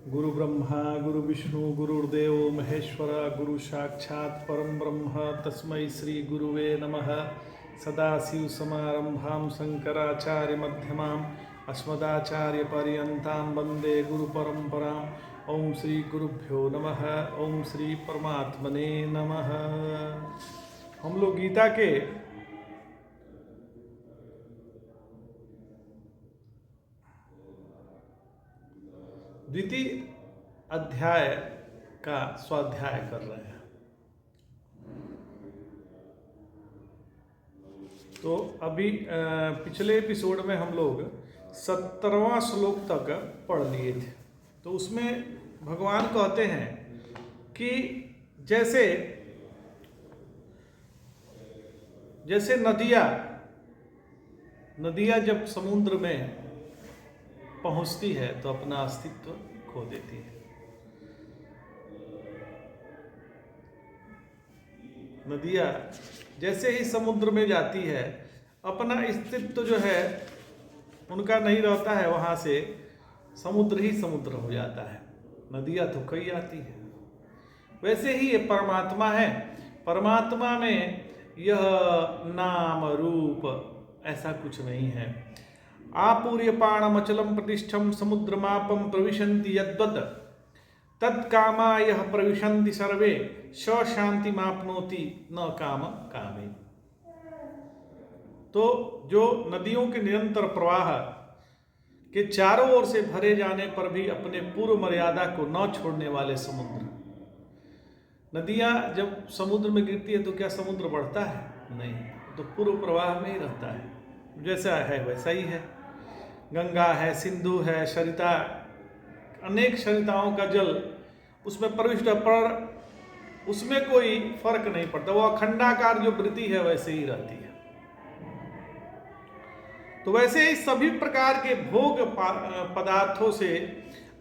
गुरु ब्रह्मा गुरु विष्णु गुरुर्देव महेश्वर गुरु साक्षात् परम ब्रह्म तस्मै श्री गुरुवे नमः। सदाशिव समारंभां शंकराचार्य मध्यमाम् अस्मदाचार्यपर्यन्तां वन्दे गुरु परंपराम्। ओम श्री गुरुभ्यो नमः। ओम श्री परमात्मने नमः। हम लोग गीता के द्वितीय अध्याय का स्वाध्याय कर रहे हैं। तो अभी पिछले एपिसोड में हम लोग 17वां श्लोक तक पढ़ लिए थे। तो उसमें भगवान कहते हैं कि जैसे नदियाँ जब समुद्र में पहुंचती है तो अपना अस्तित्व खो देती है। नदियाँ जैसे ही समुद्र में जाती है अपना अस्तित्व जो है उनका नहीं रहता है, वहाँ से समुद्र ही समुद्र हो जाता है। नदियाँ तो कई आती है। वैसे ही ये परमात्मा है। परमात्मा में यह नाम रूप ऐसा कुछ नहीं है। आपूर्यपाणमचलं प्रतिष्ठं समुद्रमापं प्रविशन्ति यद्वत् तत्कामा यः प्रविशन्ति सर्वे स शान्तिमाप्नोति न काम कामे। तो जो नदियों के निरंतर प्रवाह के चारों ओर से भरे जाने पर भी अपने पूर्व मर्यादा को न छोड़ने वाले समुद्र। नदियाँ जब समुद्र में गिरती है तो क्या समुद्र बढ़ता है? नहीं, तो पूर्व प्रवाह में ही रहता है। जैसा है वैसा ही है। गंगा है, सिंधु है, सरिता, अनेक सरिताओं का जल उसमें प्रविष्ट, पर उसमें कोई फर्क नहीं पड़ता। वो अखंडाकार जो वृत्ति है वैसे ही रहती है। तो वैसे ही सभी प्रकार के भोग पदार्थों से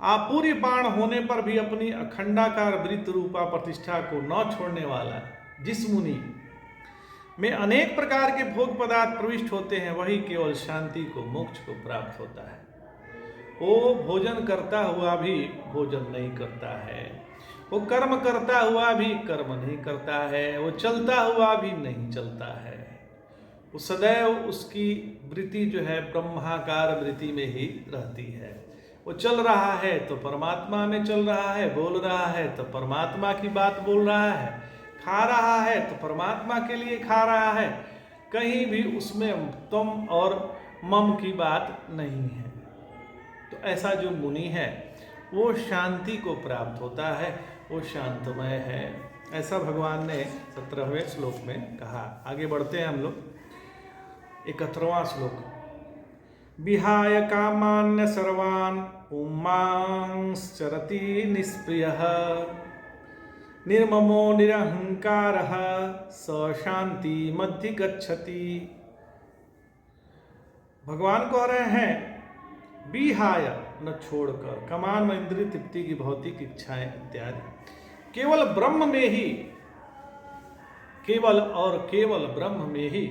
आपूर्यपाण होने पर भी अपनी अखंडाकार वृत्त रूपा प्रतिष्ठा को न छोड़ने वाला जिस मुनि में अनेक प्रकार के भोग पदार्थ प्रविष्ट होते हैं वही केवल शांति को, मोक्ष को प्राप्त होता है। वो भोजन करता हुआ भी भोजन नहीं करता है, वो कर्म करता हुआ भी कर्म नहीं करता है, वो चलता हुआ भी नहीं चलता है। वो सदैव उसकी वृत्ति जो है ब्रह्माकार वृत्ति में ही रहती है। वो चल रहा है तो परमात्मा में चल रहा है, बोल रहा है तो परमात्मा की बात बोल रहा है, खा रहा है तो परमात्मा के लिए खा रहा है। कहीं भी उसमें तुम और मम की बात नहीं है। तो ऐसा जो मुनि है वो शांति को प्राप्त होता है, वो शांतमय है। ऐसा भगवान ने 17वें श्लोक में कहा। आगे बढ़ते हैं हम लोग। 71वां श्लोक। विहाय कामान्य सर्वान् पुंमांश्चरति निष्प्रियः निर्ममो निरहंकारः स शांति मध्य गच्छति। भगवान कह रहे हैं विहाय न छोड़कर, कमान में इंद्रिय तृप्ति की भौतिक इच्छाएं इत्यादि, केवल ब्रह्म में ही, केवल और केवल ब्रह्म में ही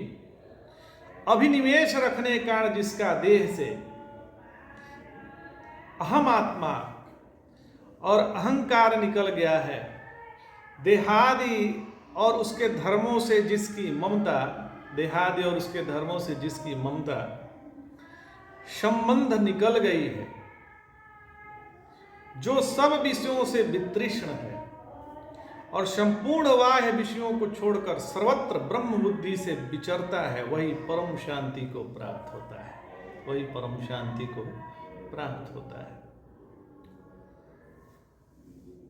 अभिनिवेश रखने के कारण जिसका देह से अहम आत्मा और अहंकार निकल गया है, देहादि और उसके धर्मों से जिसकी ममता, देहादि और उसके धर्मों से जिसकी ममता संबंध निकल गई है, जो सब विषयों से वितृष्ण है और संपूर्ण बाह्य विषयों को छोड़कर सर्वत्र ब्रह्म बुद्धि से विचरता है, वही परम शांति को प्राप्त होता है। वही परम शांति को प्राप्त होता है।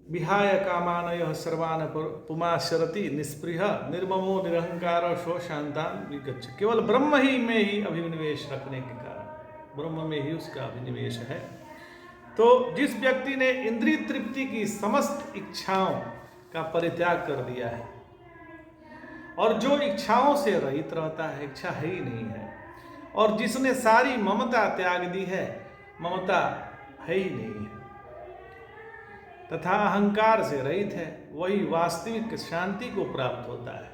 विहाय कामानयः सर्वान् पुमाश्चरति निष्प्रियः निर्ममो निरहंकार सो शांतान् विगच्छति। केवल ब्रह्म ही में ही अभिनिवेश रखने के कारण, ब्रह्म में ही उसका अभिनिवेश है। तो जिस व्यक्ति ने इंद्रिय तृप्ति की समस्त इच्छाओं का परित्याग कर दिया है और जो इच्छाओं से रहित रहता है, इच्छा है ही नहीं है, और जिसने सारी ममता त्याग दी है, ममता है ही नहीं है, तथा अहंकार से रहित है, वही वास्तविक शांति को प्राप्त होता है।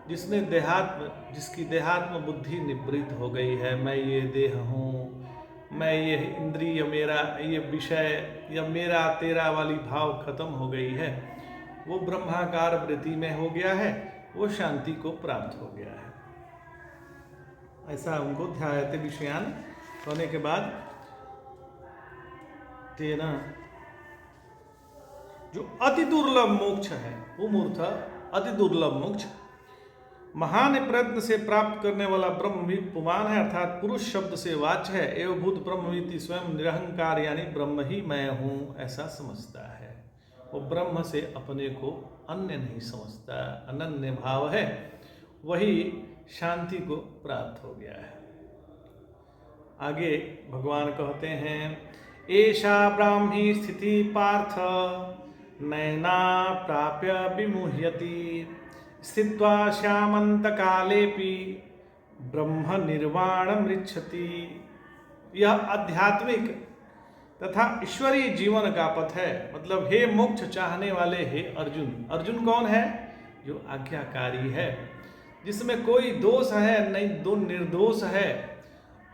जिसकी देहात्म बुद्धि निवृत्त हो गई है, मैं ये देह हूँ, मैं ये इंद्रिय, मेरा ये विषय या मेरा तेरा वाली भाव खत्म हो गई है, वो ब्रह्माकार वृत्ति में हो गया है, वो शांति को प्राप्त हो गया है। ऐसा उनको ध्यायते विषयान होने के बाद तेना जो अति दुर्लभ मोक्ष है, वो मूर्ख अति दुर्लभ मोक्ष महान प्रयत्न से प्राप्त करने वाला ब्रह्म पुमान है, अर्थात पुरुष शब्द से वाच्य है। एवं भूत ब्रह्मविति स्वयं निरहंकार यानी ब्रह्म ही मैं हूँ ऐसा समझता है। वो ब्रह्म से अपने को अन्य नहीं समझता, अनन्य भाव है, वही शांति को प्राप्त हो गया है। आगे भगवान कहते हैं एषा ब्राह्मी स्थिति पार्थ नैना प्राप्य विमुह्यति स्थित्वा श्यामंत कालेपि ब्रह्म निर्वाण मृच्छति। यह आध्यात्मिक तथा ईश्वरीय जीवन का पथ है। मतलब हे मोक्ष चाहने वाले हे अर्जुन। अर्जुन कौन है? जो आज्ञाकारी है, जिसमें कोई दोष है नहीं, दो निर्दोष है,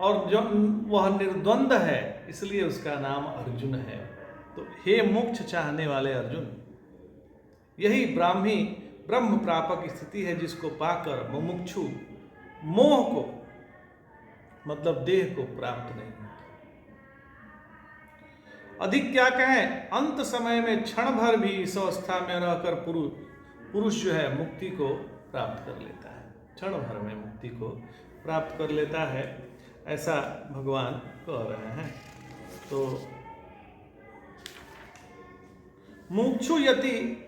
और जो वह निर्द्वंद है, इसलिए उसका नाम अर्जुन है। तो हे मोक्ष चाहने वाले अर्जुन, यही ब्राह्मी ब्रह्म प्रापक स्थिति है, जिसको पाकर मुमुक्षु मोह को, मतलब देह को प्राप्त नहीं होता। अधिक क्या कहें, अंत समय में क्षण भर भी इस अवस्था में रहकर पुरुष जो है मुक्ति को प्राप्त कर लेता है, क्षण भर में मुक्ति को प्राप्त कर लेता है, ऐसा भगवान कह रहे हैं। तो मुमुक्षु यति,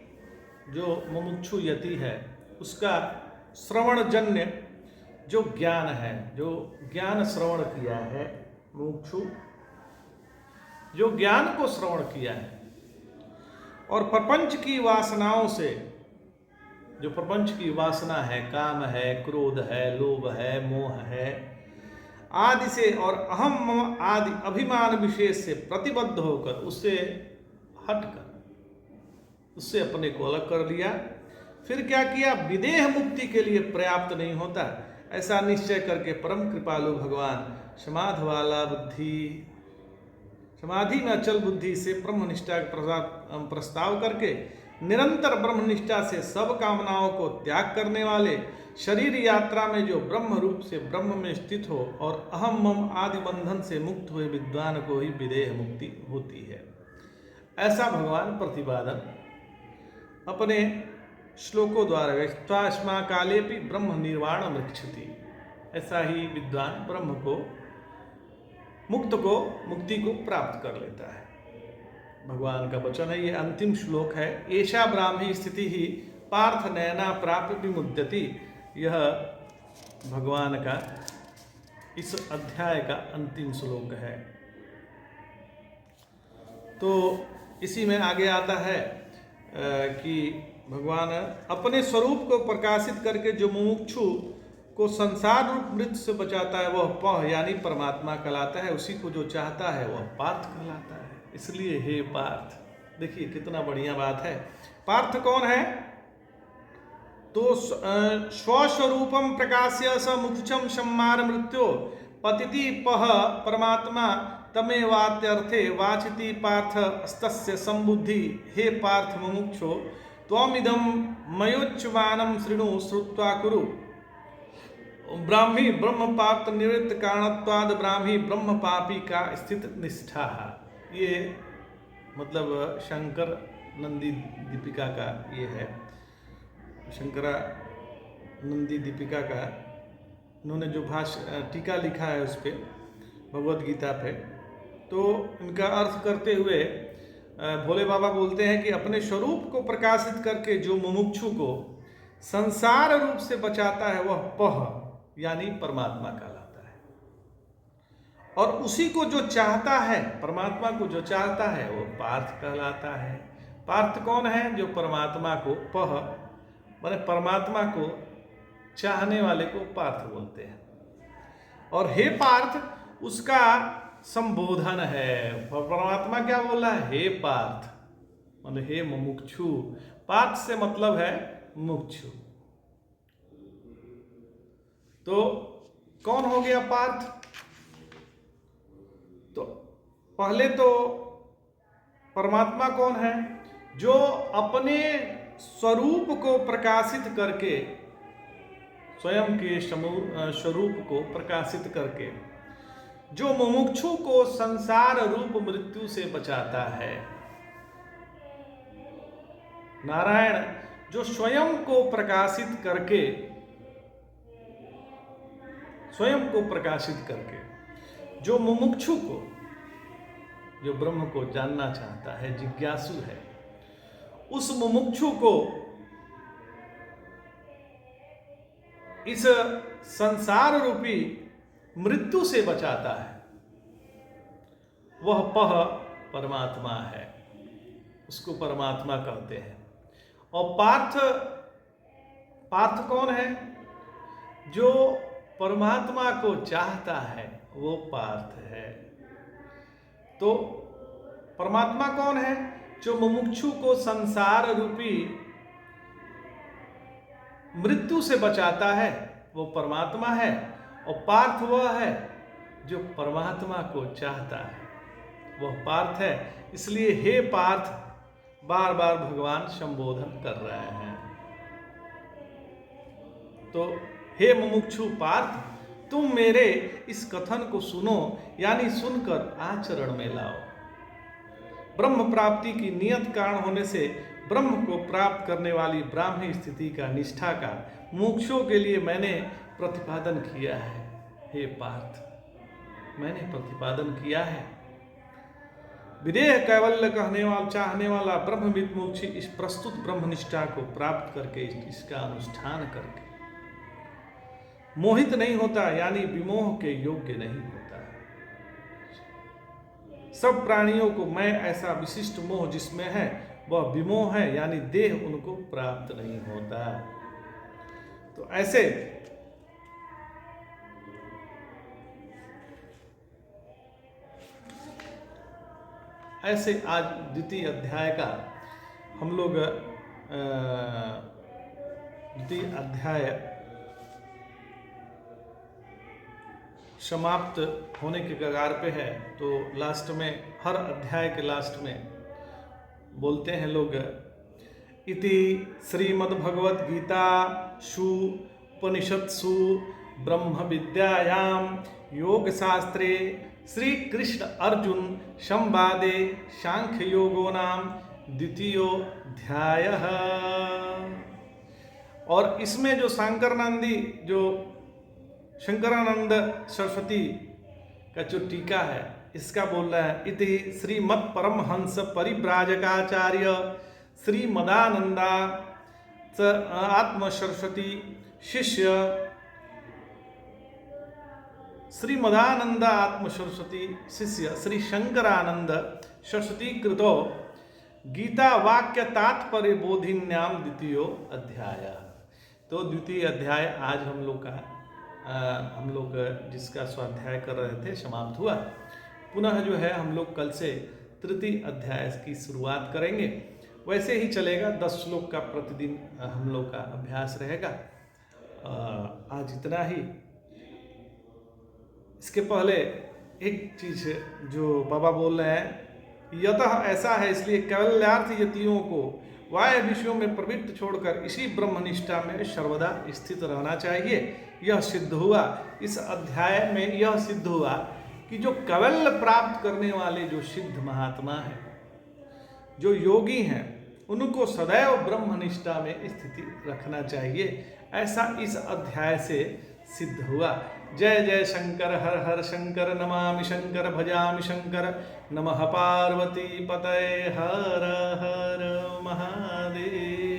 जो मुमुक्षु यति है, उसका श्रवणजन्य जो ज्ञान है, जो ज्ञान श्रवण किया है, मुमुक्षु जो ज्ञान को श्रवण किया है और प्रपंच की वासनाओं से, जो प्रपंच की वासना है, काम है, क्रोध है, लोभ है, मोह है आदि से, और अहम मम आदि अभिमान विशेष से प्रतिबद्ध होकर, उससे हटकर, उससे अपने को अलग कर लिया। फिर क्या किया, विदेह मुक्ति के लिए पर्याप्त नहीं होता, ऐसा निश्चय करके परम कृपालु भगवान समाधि में अचल बुद्धि से ब्रह्मनिष्ठा का प्रस्ताव करके निरंतर ब्रह्मनिष्ठा से सब कामनाओं को त्याग करने वाले, शरीर यात्रा में जो ब्रह्म रूप से ब्रह्म में स्थित हो और अहम मम आदि बंधन से मुक्त हुए विद्वान को ही विदेह मुक्ति होती है, ऐसा भगवान प्रतिपादन अपने श्लोकों द्वारा व्यक्त्वास्मा कालेपि ब्रह्म निर्वाण मृच्छति। ऐसा ही विद्वान ब्रह्म को, मुक्ति को प्राप्त कर लेता है। भगवान का वचन है, ये अंतिम श्लोक है। एषा ब्राह्मी स्थिति ही पार्थ नैना प्राप्य विमुद्यति। यह भगवान का इस अध्याय का अंतिम श्लोक है। तो इसी में आगे आता है कि भगवान अपने स्वरूप को प्रकाशित करके जो मुमुक्षु को संसार रूप मृत्यु से बचाता है, वह पह यानी परमात्मा कहलाता है। उसी को जो चाहता है वह पार्थ कहलाता है। इसलिए हे पार्थ, देखिए कितना बढ़िया बात है। पार्थ कौन है? तो स्वस्वरूपम प्रकाश्य स मुक्षम सम्मार मृत्यो पतिति पह परमात्मा तमेवात्यर्थे वाचिति पार्थ स्तस्य संबुद्धि। हे पार्थ मुमुक्षो त्वमिदं मयोच्यमानं शृणु श्रुत्वा कुरु। ब्राह्मी ब्रह्म पाप निवृत्त कारणत्वाद ब्राह्मी ब्रह्म पापी का स्थित निष्ठा। ये मतलब शंकर नंदी दीपिका का ये है, शंकरा नंदी दीपिका का उन्होंने जो टीका लिखा है उस पर, भगवद गीता पे। तो इनका अर्थ करते हुए भोले बाबा बोलते हैं कि अपने स्वरूप को प्रकाशित करके जो मुमुक्षु को संसार रूप से बचाता है, वह पह यानी परमात्मा कहलाता है। और उसी को जो चाहता है, परमात्मा को जो चाहता है, वो पार्थ कहलाता है। पार्थ कौन है? जो परमात्मा को, पह माने परमात्मा को चाहने वाले को पार्थ बोलते हैं। और हे पार्थ उसका संबोधन है। परमात्मा क्या बोला है? हे पार्थ माने हे मुमुक्षु। पार्थ से मतलब है मुमुक्षु। तो कौन हो गया पार्थ? पहले तो परमात्मा कौन है? जो अपने स्वरूप को प्रकाशित करके, स्वयं के स्वरूप को प्रकाशित करके, जो मुमुक्षु को संसार रूप मृत्यु से बचाता है। नारायण जो स्वयं को प्रकाशित करके, स्वयं को प्रकाशित करके, जो मुमुक्षु को, जो ब्रह्म को जानना चाहता है, जिज्ञासु है, उस मुमुक्षु को इस संसार रूपी मृत्यु से बचाता है, वह परमात्मा है, उसको परमात्मा कहते हैं। और पार्थ कौन है? जो परमात्मा को चाहता है, वो पार्थ है। तो परमात्मा कौन है? जो मुमुक्षु को संसार रूपी मृत्यु से बचाता है, वो परमात्मा है। और पार्थ वह है जो परमात्मा को चाहता है, वह पार्थ है। इसलिए हे पार्थ बार बार भगवान संबोधन कर रहे हैं। तो हे मुमुक्षु पार्थ, तुम मेरे इस कथन को सुनो, यानी सुनकर आचरण में लाओ। ब्रह्म प्राप्ति की नियत कारण होने से ब्रह्म को प्राप्त करने वाली ब्राह्मी स्थिति का, निष्ठा का मुमुक्षुओं के लिए मैंने प्रतिपादन किया है। हे पार्थ, मैंने प्रतिपादन किया है। विदेह कैवल्य कहने वाला, चाहने वाला ब्रह्मविद मुमुक्षु इस प्रस्तुत ब्रह्मनिष्ठा को प्राप्त करके, इसका अनुष्ठान करके मोहित नहीं होता, यानी विमोह के योग्य नहीं होता। सब प्राणियों को मैं ऐसा विशिष्ट मोह जिसमें है वह विमोह है, यानी देह उनको प्राप्त नहीं होता। तो ऐसे आज द्वितीय अध्याय का हम लोग द्वितीय अध्याय समाप्त होने के कगार पे है। तो लास्ट में, हर अध्याय के लास्ट में बोलते हैं लोग, इति श्रीमद्भगवद गीता शु उपनिषत्सु ब्रह्म विद्यायां योग शास्त्रे श्री कृष्ण अर्जुन संवादे सांख्य योगो नाम द्वितीयोऽध्यायः। और इसमें जो शंकरानंद सरस्वती का जो टीका है, इसका बोल रहा है, इति श्रीमत् परमहंस परिव्राजकाचार्य श्रीमदानंदा आत्म सरस्वती शिष्य श्रीमदानंदा आत्म सरस्वती शिष्य श्री शंकरानंद सरस्वती कृतो गीता वाक्य तात्पर्य बोधिन्याम द्वितीय अध्याय। तो द्वितीय अध्याय आज हम लोग जिसका स्वाध्याय कर रहे थे समाप्त हुआ। पुनः जो है हम लोग कल से तृतीय अध्याय की शुरुआत करेंगे। वैसे ही चलेगा, 10 श्लोक का प्रतिदिन हम लोग का अभ्यास रहेगा। आज इतना ही। इसके पहले एक चीज जो बाबा बोल रहे हैं, यतः ऐसा है इसलिए कैवल्यार्थ यतियों को वाह्य विषयों में प्रवृत्ति छोड़कर इसी ब्रह्मनिष्ठा में सर्वदा स्थित रहना चाहिए। यह सिद्ध हुआ, इस अध्याय में यह सिद्ध हुआ कि जो कैवल्य प्राप्त करने वाले जो सिद्ध महात्मा हैं, जो योगी हैं, उनको सदैव ब्रह्मनिष्ठा में स्थिति रखना चाहिए। ऐसा इस अध्याय से सिद्ध हुआ। जय जय शंकर, हर हर शंकर, नमामि शंकर, भजामि शंकर, नमः पार्वती पतये, हर हर महादेव।